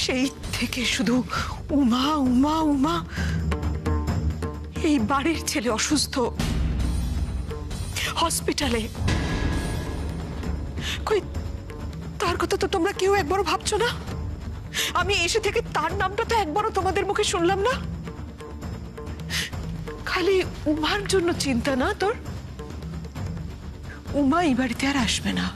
সেই থেকে শুধু উমা উমা উমা। এই বাড়ির ছেলে অসুস্থ, হসপিটালে। কই তার কথা তো তোমরা কেউ একবারও ভাবছো না? আমি এসে থেকে তার নামটা তো একবারও তোমাদের মুখে শুনলাম না। খালি উমার জন্য চিন্তা না তোর? উমা এই বাড়িতে আর আসবে না।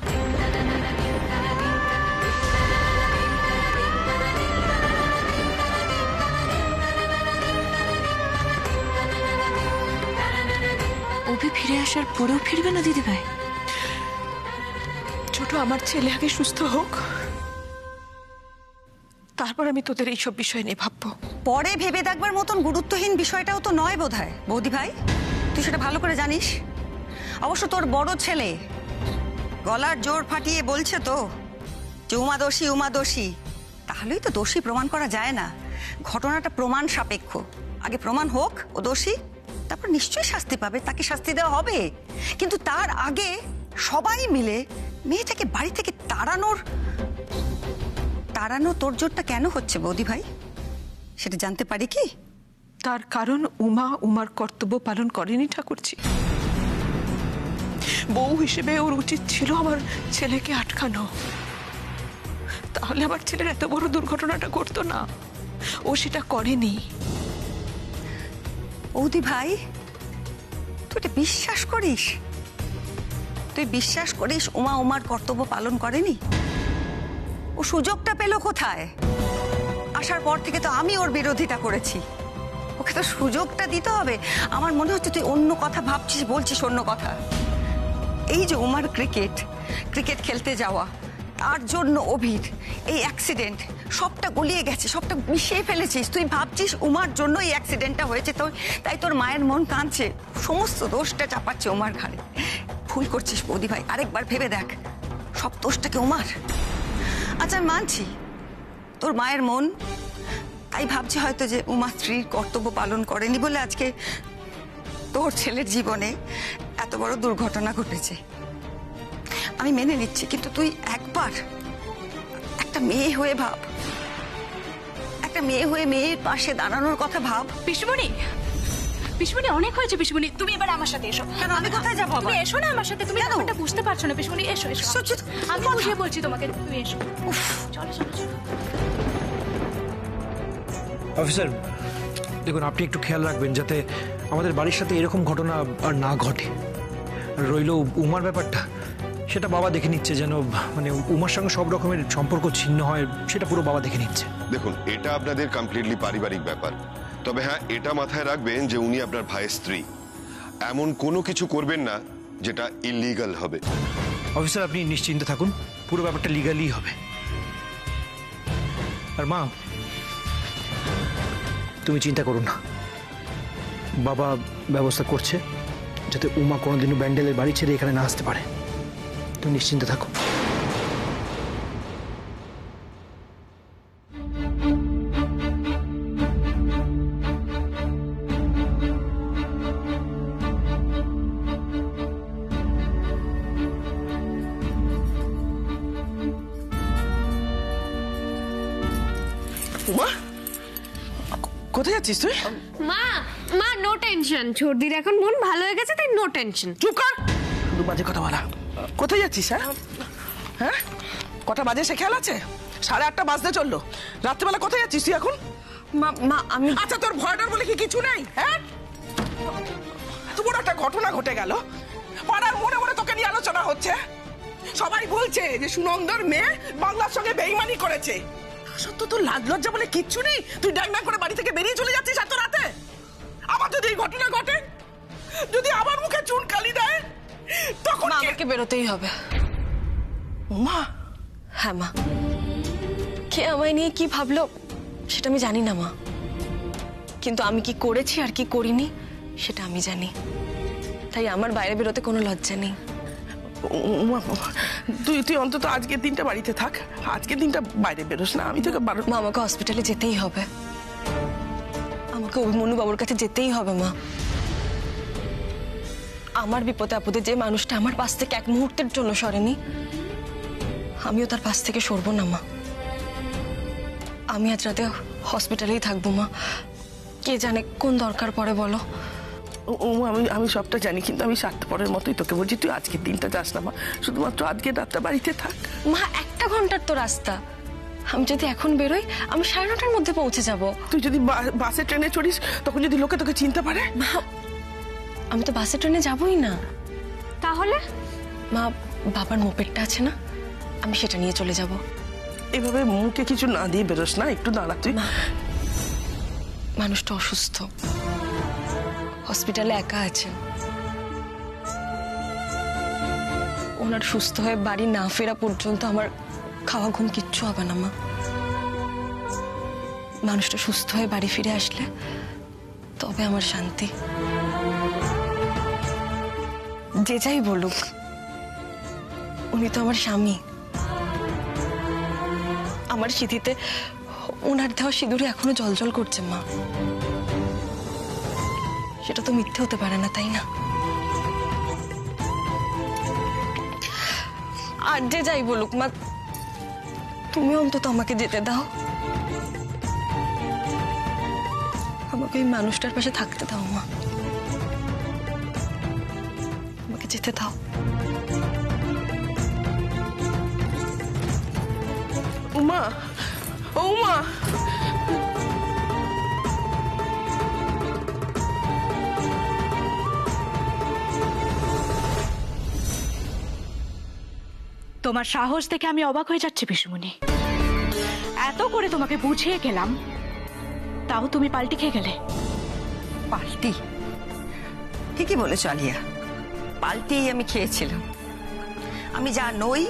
অভি ফিরে আসার পরেও ফিরবে না দিদি ভাই? ছোট, আমার ছেলে আগে সুস্থ হোক, তারপর আমি তোদের এইসব বিষয় নিয়ে ভাববো। পরে ভেবে দেখবার মতন গুরুত্বহীন বিষয়টাও তো নয় বোধহয় বৌদি ভাই, তুই সেটা ভালো করে জানিস। অবশ্য তোর বড় ছেলে গলার জোর ফাটিয়ে বলছে তো যে উমা দোষী উমা দোষী, তাহলেই তো দোষী প্রমাণ করা যায় না। ঘটনাটা প্রমাণ সাপেক্ষ। আগে প্রমাণ হোক ও দোষী, তারপর নিশ্চয়ই শাস্তি পাবে, তাকে শাস্তি দেওয়া হবে। কিন্তু তার আগে সবাই মিলে মেয়েটাকে বাড়ি থেকে তাড়ানো তোড়জোড়টা কেন হচ্ছে বৌদি ভাই, সেটা জানতে পারি কি? তার কারণ উমা উমার কর্তব্য পালন করেনি ঠাকুরজি। বউ হিসেবে ওর উচিত ছিল আমার ছেলেকে আটকানো, তাহলে আমার ছেলের এত বড় দুর্ঘটনাটা ঘটতো না। ও সেটা করেনি। বৌদি ভাই, তুই এটা বিশ্বাস করিস? তুই বিশ্বাস করিস উমা উমার কর্তব্য পালন করেনি? ও সুযোগটা পেল কোথায়? আসার পর থেকে তো আমি ওর বিরোধিতা করেছি। ওকে তো সুযোগটা দিতে হবে। আমার মনে হচ্ছে তুই অন্য কথা ভাবছিস, বলছিস অন্য কথা। এই যে উমার ক্রিকেট খেলতে যাওয়া, তার জন্য অভির এই অ্যাক্সিডেন্ট, সবটা গলিয়ে গেছে, সবটা মিশিয়ে ফেলেছিস। তুই ভাবছিস উমার জন্য এই অ্যাক্সিডেন্টটা হয়েছে, তো তাই তোর মায়ের মন কাঁদছে, সমস্ত দোষটা চাপাচ্ছে উমার ঘাড়ে। ভুল করছিস বৌদি ভাই, আরেকবার ভেবে দেখ, সব দোষটাকে উমার। আচ্ছা মানছি তোর মায়ের মন তাই ভাবছে হয়তো যে উমা স্ত্রীর কর্তব্য পালন করেনি বলে আজকে তোর ছেলের জীবনে এত বড় দুর্ঘটনা ঘটেছে। আমি মেনে নিচ্ছি, কিন্তু তুই একবার একটা মেয়ে হয়ে ভাব, একটা মেয়ে হয়ে মেয়ের পাশে দাঁড়ানোর কথা ভাব। পিসিমণি, পিসিমণি অনেক হয়েছে পিসিমণি, তুমি এবার আমার সাথে এসো। কেন, আমি কোথায় যাবো? তুমি এসো না আমার সাথে, তুমি ব্যাপারটা বুঝতে পারছো না পিসিমণি। এসো এসো, আমি বুঝিয়ে বলছি তোমাকে, তুমি এসো। চলো চলো চলো। অফিসার দেখুন, আপনি একটু খেয়াল রাখবেন যাতে আমাদের বাড়ির সাথে এরকম ঘটনা আর না ঘটে। রইল উমার ব্যাপারটা, সেটা বাবা দেখে নিচ্ছে, যেন মানে উমার সঙ্গে সব রকমের সম্পর্ক ছিন্ন হয়, সেটা পুরো বাবা দেখে নিচ্ছে। দেখুন, এটা আপনাদের কমপ্লিটলি পারিবারিক ব্যাপার। তবে হ্যাঁ, এটা মাথায় রাখবেন যে উনি আপনার ভাইয়ের স্ত্রী। এমন কোনো কিছু করবেন না যেটা ইলিগাল হবে। অফিসার আপনি নিশ্চিন্তে থাকুন, পুরো ব্যাপারটা লিগালি হবে। আর মা, তুমি চিন্তা করো না, বাবা ব্যবস্থা করছে যাতে উমা কোনোদিনও ব্যান্ডেলের বাড়ি ছেড়ে এখানে না আসতে পারে। তুমি নিশ্চিন্তে থাকো। উমা, কোথায় যাচ্ছিস তুই? মা মা নো টেনশন, ছোটদির এখন মন ভালো হয়ে গেছে, তাই নো টেনশন। চুপ কর, শুধু বাজে কথা বলা। কোথায় যাচ্ছিস? হ্যাঁ, কটা বাজে সে খেয়াল আছে? 8:30 বাজতে চললো। রাত্রিবেলা কোথায় যাচ্ছিস তুই এখন? মা আমি, আচ্ছা তোর ভয়টার বলে কি কিছু নেই? হ্যাঁ, এত বড় একটা ঘটনা ঘটে গেল, পাড়ার মনে মনে তোকে নিয়ে আলোচনা হচ্ছে। সবাই বলছে যে সুনন্দর মেয়ে বাংলার সঙ্গে বেইমানি করেছে। সত্য তোর লাজ লজ্জা বলে কিচ্ছু নেই? তুই ড্যাং ড্যাং করে বাড়ি থেকে বেরিয়ে চলে যাচ্ছিস এত রাতে। আমার যদি এই ঘটনা ঘটে, যদি আমার মুখে চুনকালি দেয়, তখন আমাকে বেরোতেই হবে। মা, হ্যাঁ মা, কে আমায় নিয়ে কি ভাবলো সেটা আমি জানি না মা, কিন্তু আমি কি করেছি আর কি করিনি সেটা আমি জানি। তাই আমার বাইরে বেরোতে কোনো লজ্জা নেই। তুই অন্তত আজকের দিনটা বাড়িতে থাক, আজকের দিনটা বাইরে বেরোস না। আমি তোকে মা, আমাকে হসপিটালে যেতেই হবে, আমাকে অভিমন্যু বাবুর কাছে যেতেই হবে মা। আমার বিপদে আপদে যে মানুষটা আমার পাশ থেকে এক মুহূর্তের জন্য সরেনি, আমিও তার পাশ থেকে সরবো না মা। আমি আজ রাতে হসপিটালেই থাকবো মা। কে জানে কোন দরকার পড়ে বলো। আমি সবটা জানি, কিন্তু আমি স্বার্থপরের মতোই তোকে বলছি, তুই আজকের দিনটা যাস না মা, শুধুমাত্র আজকের রাতটা বাড়িতে থাক। মা 1 ঘন্টার তো রাস্তা, আমি যদি এখন বেরোই আমি 9:30টার মধ্যে পৌঁছে যাব। তুই যদি বাসে ট্রেনে চড়িস তখন যদি লোকে তোকে চিনতে পারে। মা আমি তো বাসে ট্রেনে যাবই না। তাহলে মা বাবার মোপেডটা আছে না, আমি সেটা নিয়ে চলে যাব। এভাবে মুখে কিছু না দিয়ে বেরোস না, একটু দাঁড়া তুই। মানুষটা অসুস্থ, হসপিটালে একা আছেন। ওনার সুস্থ হয়ে বাড়ি না ফেরা পর্যন্ত আমার খাওয়া ঘুম কিচ্ছু হবে না মা। মানুষটা সুস্থ হয়ে বাড়ি ফিরে আসলে তবে আমার শান্তি। যে যাই বলুক, উনি তো আমার স্বামী। আমার স্মৃতিতে ওনার দেওয়া সিঁদুরে এখনো জ্বলজ্বল করছে মা। সেটা তো মিথ্যে হতে পারে না, তাই না? আর যে যাই বলুক মা, তুমি অন্তত আমাকে যেতে দাও। আমাকে ওই মানুষটার পাশে থাকতে দাও মা, আমাকে যেতে দাও। উমা, ও উমা, তোমার সাহস দেখে আমি অবাক হয়ে যাচ্ছি পিসুমণি। এত করে তোমাকে বুঝিয়ে গেলাম, তাও তুমি পাল্টি খেয়ে গেলে। পাল্টি? ঠিকই বলেছ আলিয়া, পাল্টিই আমি খেয়েছিলাম। আমি যা নই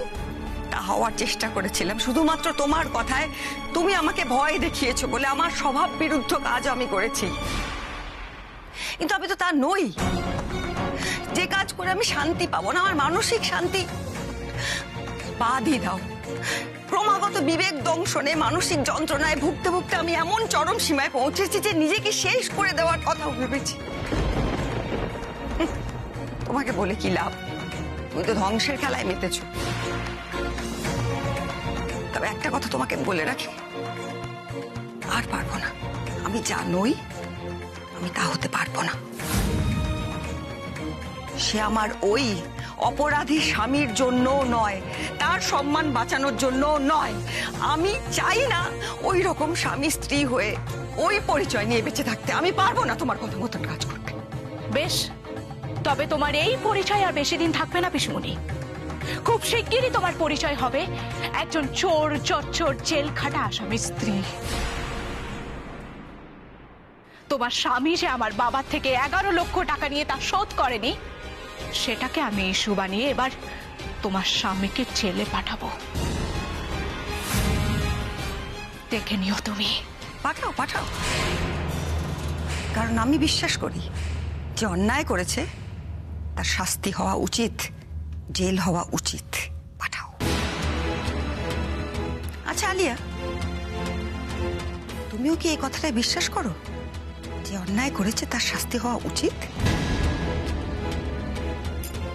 তা হওয়ার চেষ্টা করেছিলাম শুধুমাত্র তোমার কথায়। তুমি আমাকে ভয় দেখিয়েছো বলে আমার স্বভাব বিরুদ্ধ কাজ আমি করেছি, কিন্তু আমি তো তা নই। যে কাজ করে আমি শান্তি পাবো না, আমার মানসিক শান্তি, বাদই দাও। ক্রমাগত বিবেক দংশনে মানসিক যন্ত্রণায় ভুগতে ভুগতে আমি এমন চরম সীমায় পৌঁছেছি যে নিজেকে শেষ করে দেওয়ার কথাও ভেবেছি। তোমাকে বলে কি লাভ, তুমি তো ধ্বংসের খেলায় মেতেছ। তবে একটা কথা তোমাকে বলে রাখি, আর পারবো না। আমি যা নই আমি তা হতে পারবো না। সে আমার ওই অপরাধী স্বামীর জন্য নয়, তার সম্মান বাঁচানোর জন্য নয়। আমি চাই না ওই রকম স্বামী স্ত্রী হয়ে ওই পরিচয় নিয়ে বেঁচে থাকতে। আমি পারবো না তোমার কথা মতন কাজ করতে। বেশ, তবে তোমার এই পরিচয় আর বেশি দিন থাকবে না পিসুমণি। খুব শিগগিরই তোমার পরিচয় হবে একজন চোর চচ্চর জেল খাটা আসামি স্ত্রী। তোমার স্বামী যে আমার বাবার থেকে 11 লক্ষ টাকা নিয়ে তা শোধ করেনি, সেটাকে আমি ইস্যু বানিয়ে এবার তোমার স্বামীকে জেলে পাঠাবো। দেখে নিও তুমি। পাঠাও পাঠাও, কারণ আমি বিশ্বাস করি যে অন্যায় করেছে তার শাস্তি হওয়া উচিত, জেল হওয়া উচিত। পাঠাও। আচ্ছা আলিয়া, তুমিও কি এই কথাটা বিশ্বাস করো যে অন্যায় করেছে তার শাস্তি হওয়া উচিত?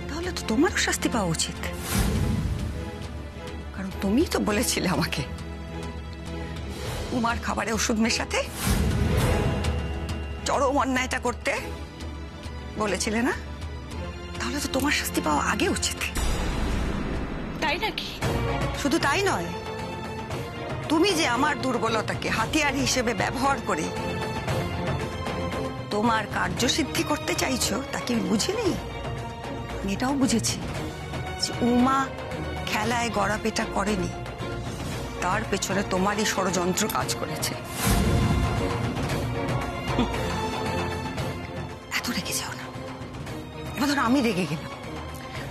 তাহলে তো তোমারও শাস্তি পাওয়া উচিত, কারণ তুমিই তো বলেছিলে আমাকে উমার খাবারে ওষুধ মেশাতে, চরম অন্যায়টা করতে বলেছিলে না? তাহলে তো তোমার শাস্তি পাওয়া আগে উচিত। তাই নাকি? শুধু তাই নয়, তুমি যে আমার দুর্বলতাকে হাতিয়ার হিসেবে ব্যবহার করে তোমার কার্যসিদ্ধি করতে চাইছো তা কি আমি বুঝিনি? আমি এটাও বুঝেছি যে উমা খেলায় গড়াপেটা করেনি, তার পেছনে তোমারই ষড়যন্ত্র কাজ করেছে। এত রেগে যাও না। এবার ধরো আমি রেগে গেলাম,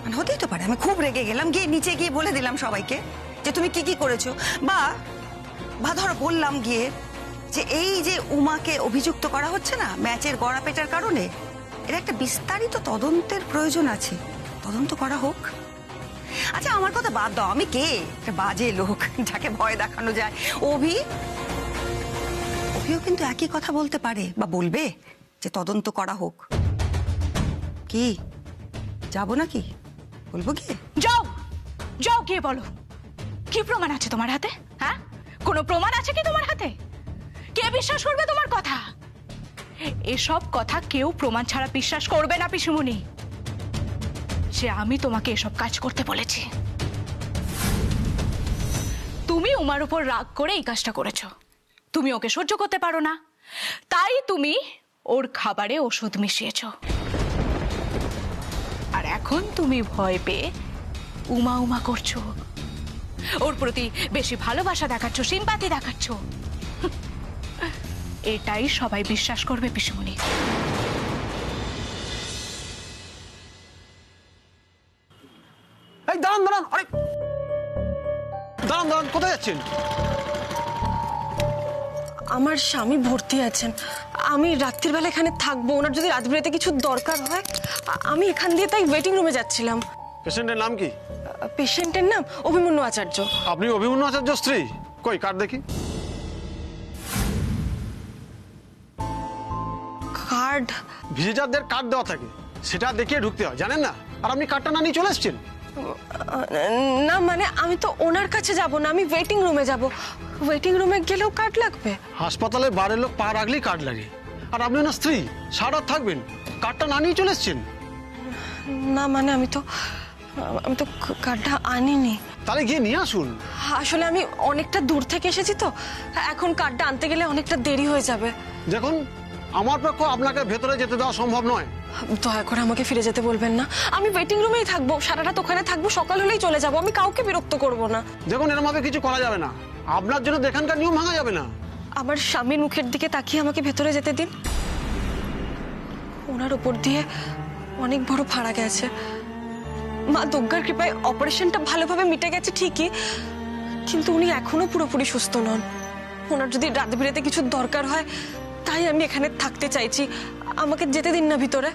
মানে হতেই তো পারে আমি খুব রেগে গেলাম, গিয়ে নিচে গিয়ে বলে দিলাম সবাইকে যে তুমি কি কি করেছো, বা ধরো বললাম গিয়ে যে এই যে উমাকে অভিযুক্ত করা হচ্ছে না ম্যাচের গড়াপেটার কারণে, এর একটা বিস্তারিত তদন্তের প্রয়োজন আছে, তদন্ত করা হোক। আচ্ছা আমার কথা বাদ দাও, আমি কে? একটা বাজে লোক যাকে ভয় দেখানো যায়। অভিও কিন্তু একই কথা বলতে পারে বা বলবে যে তদন্ত করা হোক। কি যাবো নাকি? বলবো কি? যাও যাও, গিয়ে বলো কি প্রমাণ আছে তোমার হাতে। হ্যাঁ, কোনো প্রমাণ আছে কি তোমার হাতে? কে বিশ্বাস করবে তোমার কথা? এসব কথা কেউ প্রমাণ ছাড়া বিশ্বাস করবে না পিসুমণি, যে আমি তোমাকে এসব কাজ করতে বলেছি। তুমি উমার উপর রাগ করে এই কাজটা করেছো। তুমি ওকে সহ্য করতে পারো না, তাই তুমি ওর খাবারে ওষুধ মিশিয়েছো। আর এখন তুমি ভয় পেয়ে উমা উমা করছো, ওর প্রতি বেশি ভালোবাসা দেখাচ্ছ, সিম্পাথি দেখাচ্ছ। এটাই সবাই বিশ্বাস করবে পিসুমণি। এই দাঁড়ান দাঁড়ান, আরে দাঁড়ান দাঁড়ান, কোথায় যাচ্ছেন? আমার স্বামী ভর্তি আছেন, আমি রাত্রির বেলা এখানে থাকবো। ওনার যদি রাতবিরাতে কিছু দরকার হয়, আমি এখান দিয়ে তাই ওয়েটিং রুমে যাচ্ছিলাম। পেশেন্টের নাম কি? পেশেন্টের নাম অভিমন্যু আচার্য। আপনি অভিমন্যু আচার্য স্ত্রী? কই কার্ড দেখি। কার্ড? ভিজিটারদের কার্ড দেওয়া থাকে, সেটা দেখিয়ে ঢুকতে হয়, জানেন না? আর আপনি কার্ডটা না নিয়ে চলে এসছেন। না মানে আমি তো ওনার কাছে যাব না, আমি ওয়েটিং রুমে যাব। ওয়েটিং রুমে গেলেও কার্ড লাগবে? হাসপাতালে বারের লোক পা রাখলেই কার্ড লাগে, আর আপনি ওনার স্ত্রী, সারা রাত থাকবেন, কার্ডটা না নিয়ে চলে এসছেন। না মানে আমি তো কার্ডটা আনিনি। তাহলে গিয়ে নিয়ে আসুন। আসলে আমি অনেকটা দূর থেকে এসেছি তো, এখন কার্ডটা আনতে গেলে অনেকটা দেরি হয়ে যাবে। দেখুন, আমার পক্ষে আপনাকে ভেতরে যেতে দেওয়া সম্ভব নয়। দয়া করে আমাকে ফিরে যেতে বলবেন না, আমি ওয়েটিং রুমেই থাকবো, সারা রাত ওখানে থাকবো, সকাল হলেই চলে যাব। আমি কাউকে বিরক্ত করব না। দেখুন, এরকম ভাবে কিছু করা যাবে না, আপনার জন্য এখানকার নিয়ম ভাঙা যাবে না। আমার স্বামীর মুখের দিকে তাকিয়ে আমাকে ভেতরে যেতে দিন। ওনার উপর দিয়ে অনেক বড় ফাড়া গেছে। মা দুর্গার কৃপায় অপারেশনটা ভালোভাবে মিটে গেছে ঠিকই, কিন্তু উনি এখনো পুরোপুরি সুস্থ নন। ওনার যদি রাত বিরেতে কিছু দরকার হয়, তাই আমি এখানে থাকতে চাইছি। আমাকে যেতে দিন না ভিতরে।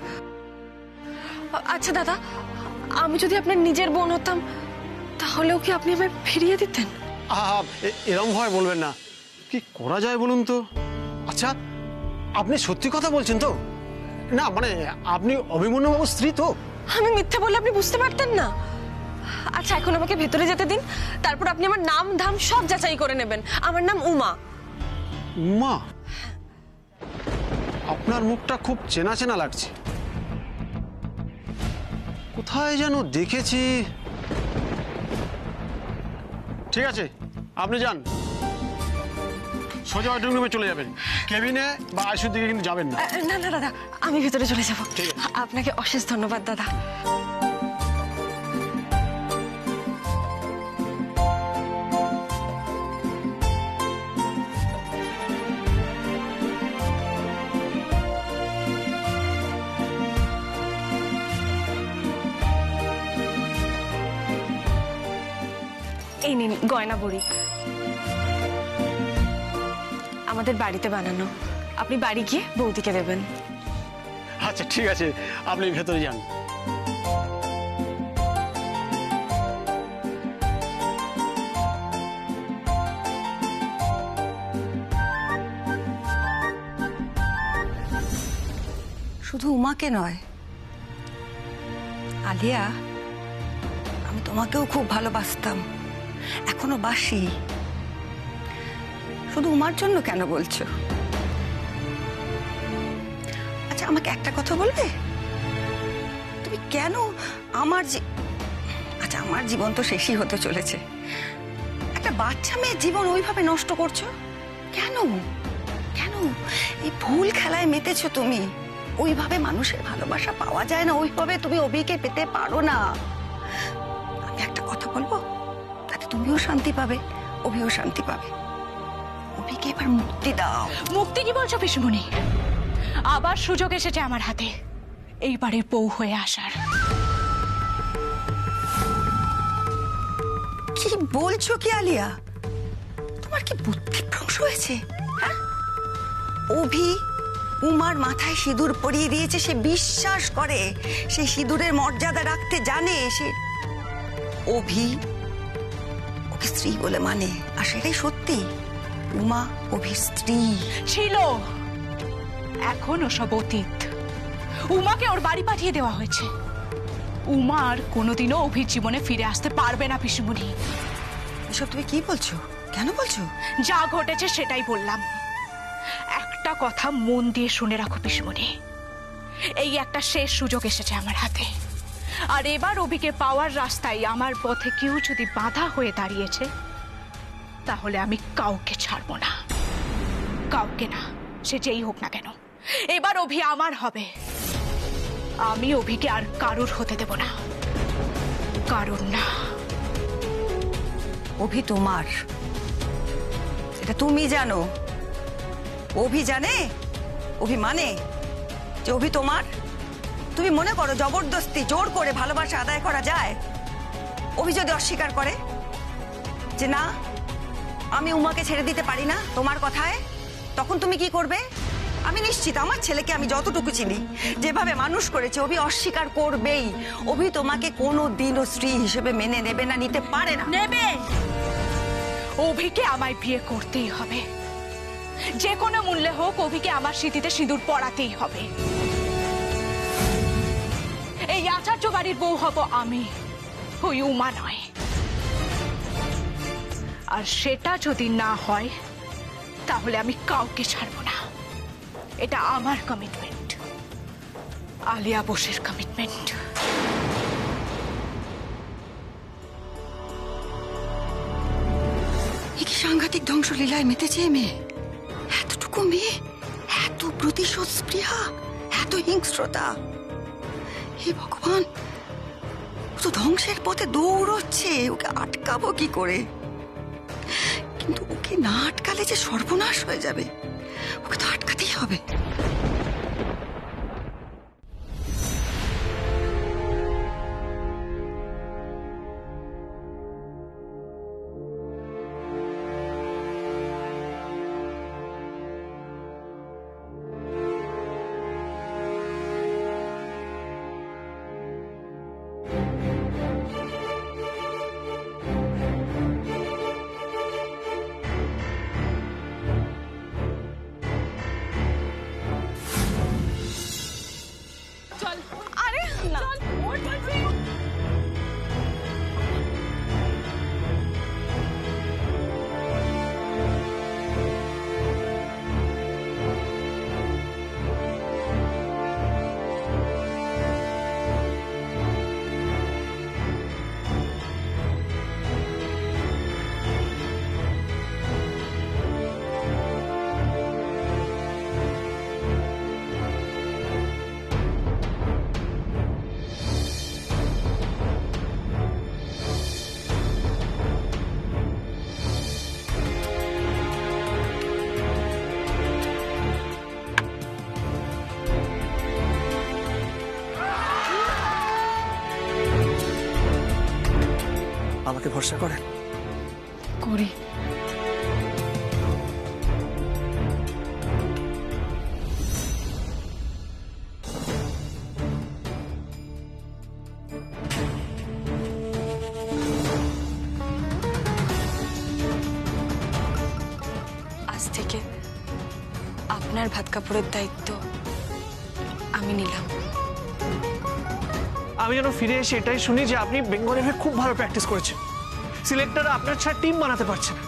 আচ্ছা দাদা, আমি যদি আপনার নিজের বোন হতাম, তাহলেও কি আপনি আমায় ফিরিয়ে দিতেন? এরম ভয় বলবেন না, কি করা যায় বলুন তো? আচ্ছা, আপনি সত্যি কথা বলছেন তো? না মানে আপনি অভিমন্যু বাবুর স্ত্রী তো? আমি মিথ্যে বললে আপনি বুঝতে পারতেন না। আচ্ছা এখন আমাকে ভেতরে যেতে দিন, তারপর আপনি আমার নাম ধাম সব যাচাই করে নেবেন। আমার নাম উমা। উমা? আপনার মুখটা খুব চেনা চেনা লাগছে, কোথায় যেন দেখেছি। ঠিক আছে, আপনি যান, সোজা ওয়েটিং রুমে চলে যাবেন, কেবিনে বা আইসিইউর দিকে কিন্তু যাবেন না। না না দাদা, আমি ভেতরে চলে যাব। ঠিক আছে। আপনাকে অশেষ ধন্যবাদ দাদা। এই নিন গয়না বড়ি, আমাদের বাড়িতে বানানো। আপনি বাড়ি গিয়ে বৌদিকে দেবেন। আচ্ছা ঠিক আছে, আপনি ভেতরে যান। শুধু উমাকে নয়, আলিয়া, আমি তোমাকেও খুব ভালোবাসতাম, এখনো বাসি। শুধু উমার জন্য কেন বলছো? আচ্ছা আমাকে একটা কথা বলবে, তুমি কেন আচ্ছা আমার জীবন তো শেষই হতে চলেছে, একটা বাচ্চা মেয়ের জীবন ওইভাবে নষ্ট করছো কেন? কেন এই ভুল খেলায় মেতেছো তুমি? ওইভাবে মানুষের ভালোবাসা পাওয়া যায় না, ওইভাবে তুমি অভিকে পেতে পারো না। আমি একটা কথা বলবো, তাতে তুমিও শান্তি পাবে, অভিও শান্তি পাবে। অভিকে এবার মুক্তি দাও। মুক্তি কি বলছো পিসুমণি? আবার সুযোগ এসেছে আমার হাতে এইবারে বউ হয়ে আসার। কি বলছো কি আলিয়া? তোমার কি বুদ্ধিভ্রংশ হয়েছে? হ্যাঁ, অভি উমার মাথায় সিঁদুর পরিয়ে দিয়েছে, সে বিশ্বাস করে, সে সিঁদুরের মর্যাদা রাখতে জানে, সে অভি ওকে স্ত্রী বলে মানে, আর সেটাই সত্যি। উমা অভির স্ত্রী ছিল, এখন ওসব অতীত। উমাকে ওর বাড়ি পাঠিয়ে দেওয়া হয়েছে। উমা আর কোনোদিনও অভির জীবনে ফিরে আসতে পারবে না পিসুমণি। এসব তুমি কি বলছো? কেন বলছো? যা ঘটেছে সেটাই বললাম। একটা কথা মন দিয়ে শুনে রাখো পিসমণি, এই একটা শেষ সুযোগ এসেছে আমার হাতে, আর এবার অভিকে পাওয়ার রাস্তায় আমার পথে কেউ যদি বাধা হয়ে দাঁড়িয়েছে তাহলে আমি কাউকে ছাড়বো না, কাউকে না, সে যেই হোক না কেন। এবার অভি আমার হবে, আমি অভিকে আর কারুর হতে দেব না, কারুর না। অভি তোমার, এটা তুমি জানো। অভি জানে, অভি মানে যে অভি তোমার? তুমি মনে করো জবরদস্তি জোর করে ভালোবাসা আদায় করা যায়? অভি যদি অস্বীকার করে যে না আমি উমাকে ছেড়ে দিতে পারি না তোমার কথায়, তখন তুমি কি করবে? আমি নিশ্চিত আমার ছেলেকে আমি যতটুকু চিনি, যেভাবে মানুষ করেছে, অভি অস্বীকার করবেই। অভি তোমাকে কোনো দিনও স্ত্রী হিসেবে মেনে নেবে না, নিতে পারে না। নেবে, অভিকে আমায় বিয়ে করতেই হবে, যে কোনো মূল্যে হোক অভিকে আমার স্মৃতিতে সিঁদুর পরাতেই হবে। এই আচার্য বাড়ির বউ হব আমি, ওই উমা নয়। আর সেটা যদি না হয় তাহলে আমি কাউকে ছাড়ব না, এটা আমার কমিটমেন্ট, আলিয়া বোসের কমিটমেন্ট। এ কি সাংঘাতিক ধ্বংসলীলায় মেতেছে মেয়ে! এতটুকু মেয়ে, এত প্রতিশোধ স্পৃহা, এত হিংস্রতা! হে ভগবান, ও তো ধ্বংসের পথে দৌড়চ্ছে, ওকে আটকাবো কি করে? কিন্তু ওকে না আটকালে যে সর্বনাশ হয়ে যাবে, ওকে তো আটকাতেই হবে। আমাকে ভরসা করেন? করি। আজ থেকে আপনার ভাত কাপড়ের দায়িত্ব আমি নিলাম। আমি যেন ফিরে এসে এটাই শুনি যে আপনি বেঙ্গলে হয়ে খুব ভালো প্র্যাকটিস করেছেন, সিলেক্টররা আপনার ছাড়া টিম বানাতে পারছে না।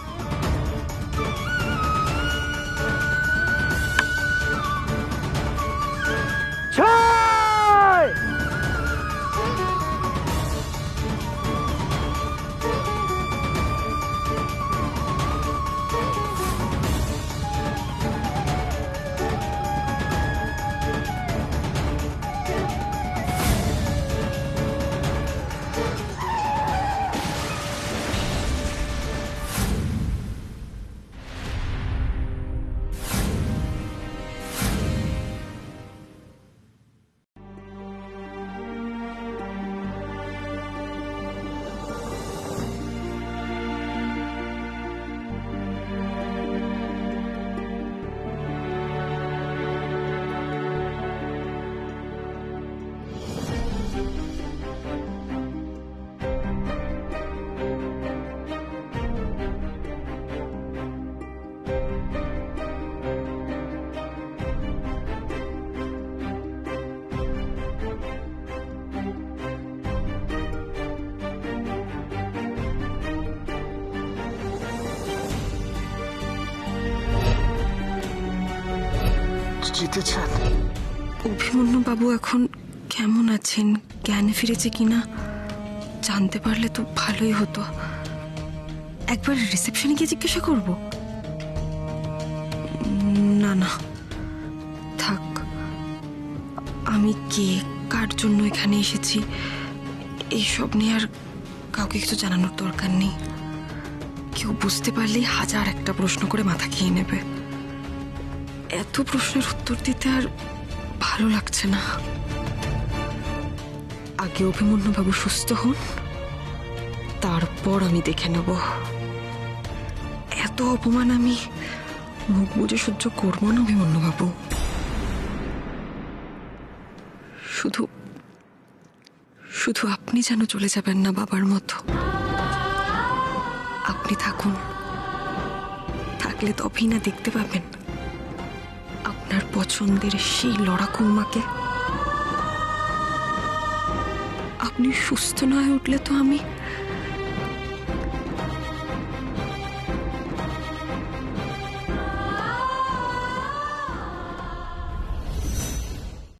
জিতেছেন। অভিমন্যু বাবু এখন কেমন আছেন, জ্ঞানে ফিরেছে কিনা জানতে পারলে তো ভালোই হতো। একবার রিসেপশনে গিয়ে জিজ্ঞাসা করব। না না থাক, আমি কে, কার জন্য এখানে এসেছি এইসব নিয়ে আর কাউকে কিছু জানানোর দরকার নেই। কেউ বুঝতে পারলেই হাজার একটা প্রশ্ন করে মাথা খেয়ে নেবে। এত প্রশ্নের উত্তর দিতে আর ভালো লাগছে না। আগে অভিমন্যু বাবু সুস্থ হন, তারপর আমি দেখে নেব। এত অপমান আমি মুখ বুজে সহ্য করবো না অভিমন্যু বাবু। শুধু শুধু আপনি যেন চলে যাবেন না বাবার মতো। আপনি থাকুন, থাকলে তবেই না দেখতে পাবেন আপনার পছন্দের সেই লড়াকু মাকে। আপনি সুস্থ না হয়ে উঠলে তো আমি